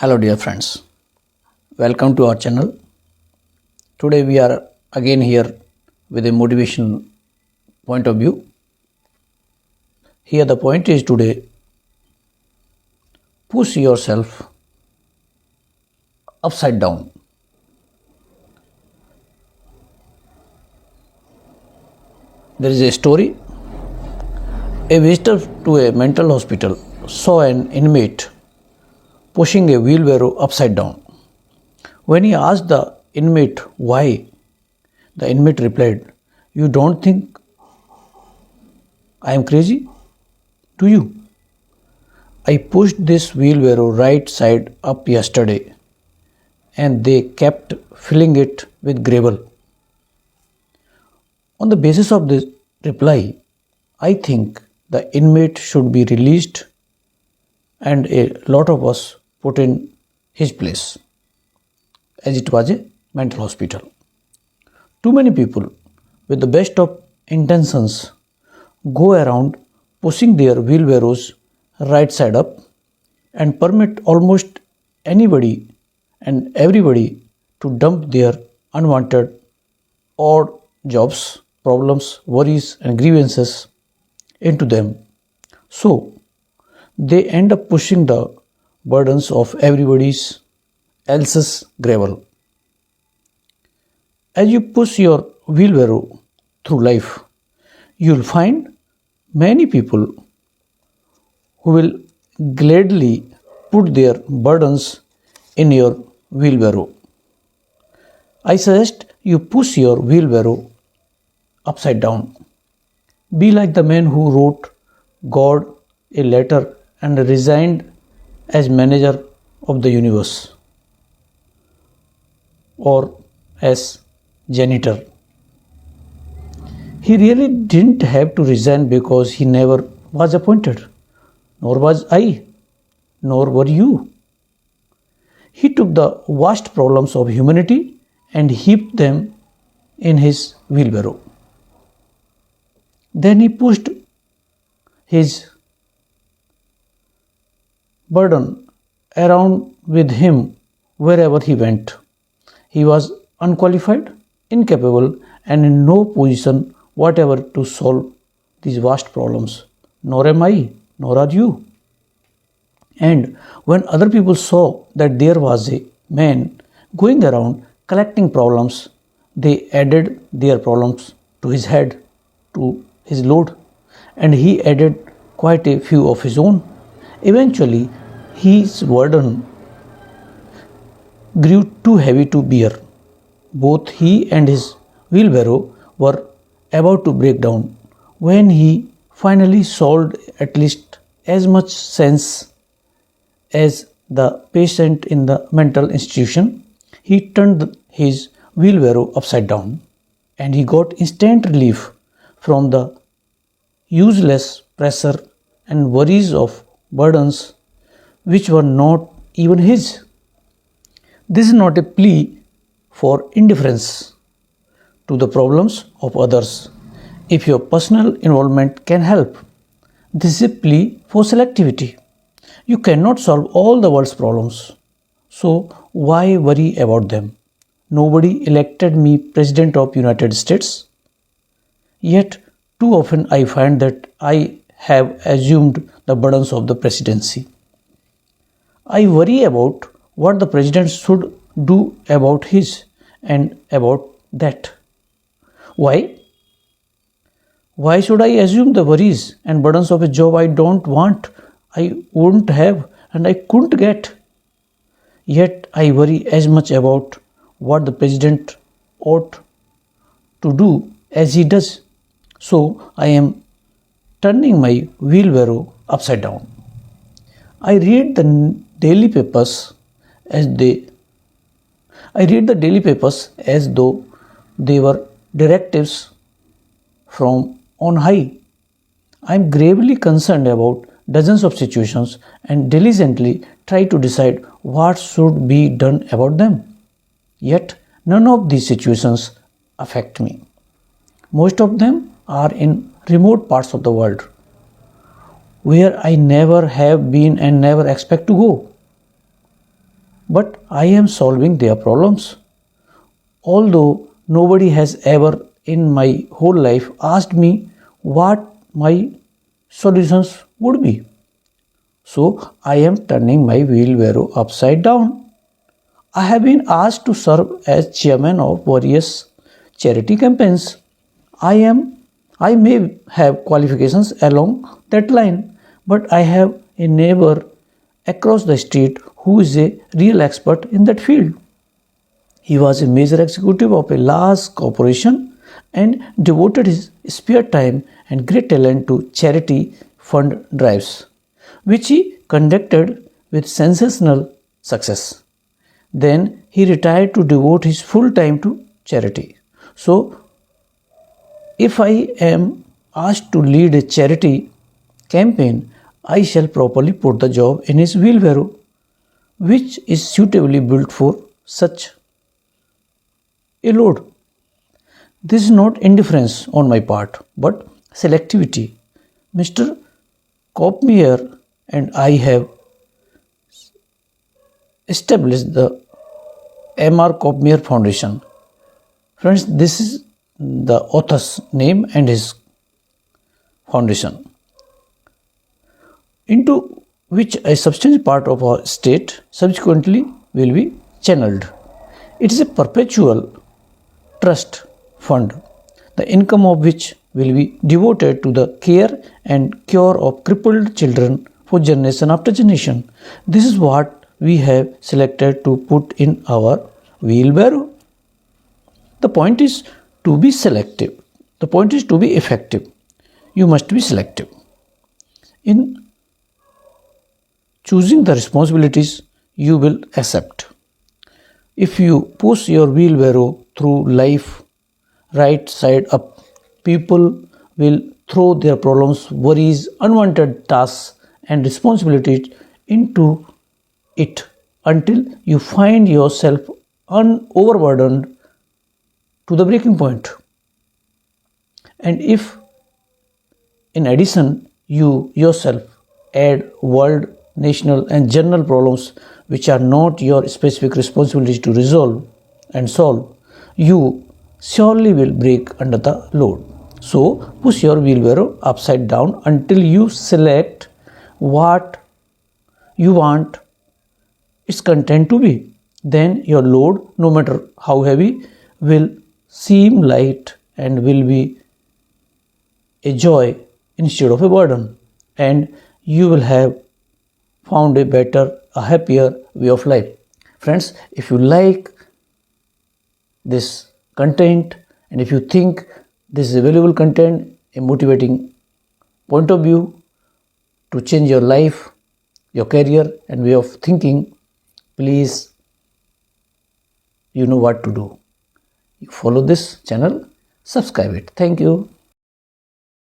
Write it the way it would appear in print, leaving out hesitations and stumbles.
Hello dear friends, welcome to our channel. Today we are again here with a motivation point of view. Here the point is today, push yourself upside down. There is a story. A visitor to a mental hospital saw an inmate pushing a wheelbarrow upside down. When he asked the inmate why, the inmate replied, "You don't think I am crazy? Do you? I pushed this wheelbarrow right side up yesterday and they kept filling it with gravel." On the basis of this reply, I think the inmate should be released and a lot of us put in his place, as it was a mental hospital. Too many people with the best of intentions go around pushing their wheelbarrows right side up and permit almost anybody and everybody to dump their unwanted odd jobs, problems, worries, and grievances into them. So they end up pushing the burdens of everybody's else's gravel. As you push your wheelbarrow through life, you'll find many people who will gladly put their burdens in your wheelbarrow. I suggest you push your wheelbarrow upside down. Be like the man who wrote God a letter and resigned as manager of the universe or as janitor. He really didn't have to resign because he never was appointed, nor was I, nor were you. He took the vast problems of humanity and heaped them in his wheelbarrow. Then he pushed his burden around with him wherever he went. He was unqualified, incapable, and in no position whatever to solve these vast problems. Nor am I, nor are you. And when other people saw that there was a man going around collecting problems, they added their problems to his head, to his load, and he added quite a few of his own. Eventually, his burden grew too heavy to bear. Both he and his wheelbarrow were about to break down when he finally solved at least as much sense as the patient in the mental institution. He turned his wheelbarrow upside down and he got instant relief from the useless pressure and worries of burdens which were not even his. This is not a plea for indifference to the problems of others. If your personal involvement can help, this is a plea for selectivity. You cannot solve all the world's problems, so why worry about them? Nobody elected me President of United States. Yet too often I find that I have assumed the burdens of the presidency. I worry about what the president should do about his and about that. Why? Why should I assume the worries and burdens of a job I don't want, I wouldn't have, and I couldn't get? Yet I worry as much about what the president ought to do as he does. So I am turning my wheelbarrow upside down. I read the daily papers as they I read the daily papers as though they were directives from on high. I am gravely concerned about dozens of situations and diligently try to decide what should be done about them. Yet none of these situations affect me. Most of them are in remote parts of the world where I never have been and never expect to go. but I am solving their problems. Although nobody has ever in my whole life asked me what my solutions would be. So I am turning my wheelbarrow upside down. I have been asked to serve as chairman of various charity campaigns. I may have qualifications along that line, but I have a neighbor across the street who is a real expert in that field. He was a major executive of a large corporation and devoted his spare time and great talent to charity fund drives, which he conducted with sensational success. Then he retired to devote his full time to charity. So, if I am asked to lead a charity campaign, I shall properly put the job in his wheelbarrow, which is suitably built for such a load. This is not indifference on my part, but selectivity. Mr. Kopmier and I have established the M.R. Kopmier Foundation. Friends, this is the author's name and his foundation, into which a substantial part of our estate subsequently will be channeled. It is a perpetual trust fund, the income of which will be devoted to the care and cure of crippled children for generation after generation. This is what we have selected to put in our wheelbarrow. The point is to be selective. The point is to be effective. You must be selective. In choosing the responsibilities you will accept. If you push your wheelbarrow through life right side up, people will throw their problems, worries, unwanted tasks, and responsibilities into it until you find yourself overburdened to the breaking point. And if in addition you yourself add world, national, and general problems which are not your specific responsibility to resolve and solve, you surely will break under the load. So push your wheelbarrow upside down until you select what you want its content to be. Then your load, no matter how heavy, will seem light and will be a joy instead of a burden. And you will have found a better, a happier way of life. Friends, if you like this content and if you think this is a valuable content, a motivating point of view to change your life, your career and way of thinking, please, you know what to do. You follow this channel, subscribe it. Thank you.